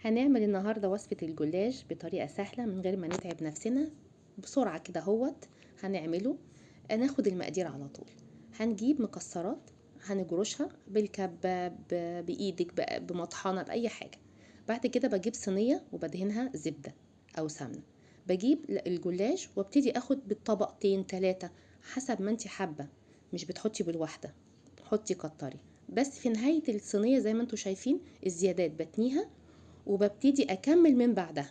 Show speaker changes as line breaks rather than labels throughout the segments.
هنعمل النهاردة وصفة الجلاش بطريقة سهلة من غير ما نتعب نفسنا. بسرعة كده هنعمله. ناخد المقادير على طول. هنجيب مكسرات، هنجرشها بالكبة بإيدك بمطحنة بأي حاجة. بعد كده بجيب صينية وبدهنها زبدة أو سمنة. بجيب الجلاش وابتدي اخد بالطبقتين 3 حسب ما انت حابة. مش بتحطي بالواحدة، حطي كتري. بس في نهاية الصينية زي ما انتوا شايفين الزيادات بتنيها وببتدي اكمل من بعدها.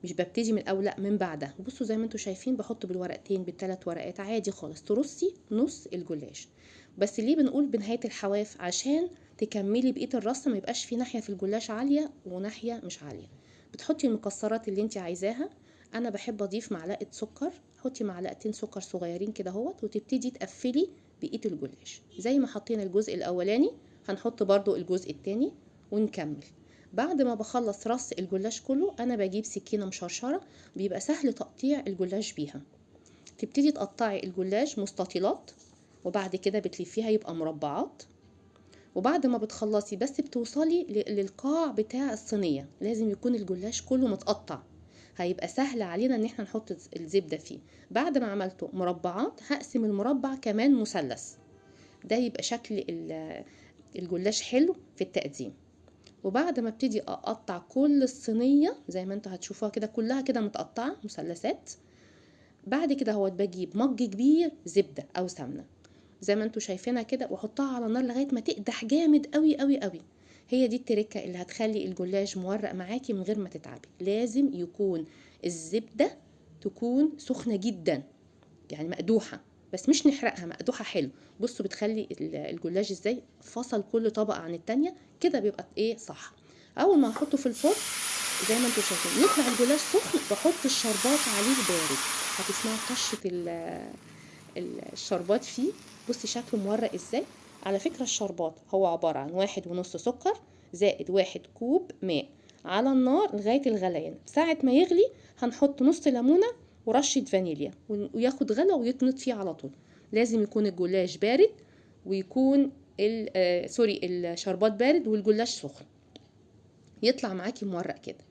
مش ببتدي من الاول، لا من بعدها. بصوا زي ما انتوا شايفين بحط بالورقتين بال3 ورقات عادي خالص. ترصي نص الجلاش. بس ليه بنقول بنهايه الحواف؟ عشان تكملي بقيه الرصه، ما يبقاش في ناحيه في الجلاش عاليه وناحيه مش عاليه. بتحطي المكسرات اللي انت عايزاها. انا بحب اضيف معلقه سكر. حطي معلقتين سكر صغيرين كده وتبتدي تقفلي بقيه الجلاش. زي ما حطينا الجزء الاولاني هنحط برضو الجزء التاني ونكمل. بعد ما بخلص رص الجلاش كله انا بجيب سكينه مشرشره، بيبقى سهل تقطيع الجلاش بيها. تبتدي تقطعي الجلاش مستطيلات وبعد كده بتلفيها يبقى مربعات. وبعد ما بتخلصي بس بتوصلي للقاع بتاع الصينيه لازم يكون الجلاش كله متقطع. هيبقى سهل علينا ان احنا نحط الزبده فيه. بعد ما عملته مربعات هقسم المربع كمان مثلث. ده يبقى شكل الجلاش حلو في التقديم. وبعد ما ابتدي اقطع كل الصينيه زي ما انتوا هتشوفوها كده كلها كده متقطعه مثلثات. بعد كده بجيب مج كبير زبده او سمنه زي ما انتوا شايفينها كده واحطها على النار لغايه ما تقدح جامد قوي قوي قوي. هي دي التركه اللي هتخلي الجلاش مورق معاكي من غير ما تتعبي. لازم يكون الزبده تكون سخنه جدا، يعني مقدوحه، بس مش نحرقها، مقدوحه حلو. بصوا بتخلي الجلاش ازاي فصل كل طبقه عن التانيه كده، بيبقى ايه صح. اول ما احطه في الفرن زي ما انتوا شايفين يطلع الجلاش سخن، بحط الشربات عليه بارد. هتسمعوا طشه الشربات فيه. بصي شكله مورق ازاي. على فكره الشربات هو عباره عن 1.5 سكر زائد 1 كوب ماء على النار لغايه الغليان. ساعه ما يغلي هنحط نص ليمونه ورشه فانيليا وياخد غلى ويتنط فيه على طول. لازم يكون الجلاش بارد ويكون الشربات بارد والجلاش سخن، يطلع معاكي مورق كده.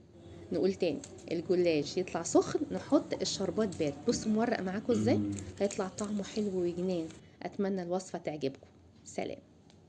نقول تاني، الجلاش يطلع سخن نحط الشربات بارد. بصوا مورق معاكم ازاي، هيطلع طعمه حلو وجنان. اتمنى الوصفه تعجبكم. سلام.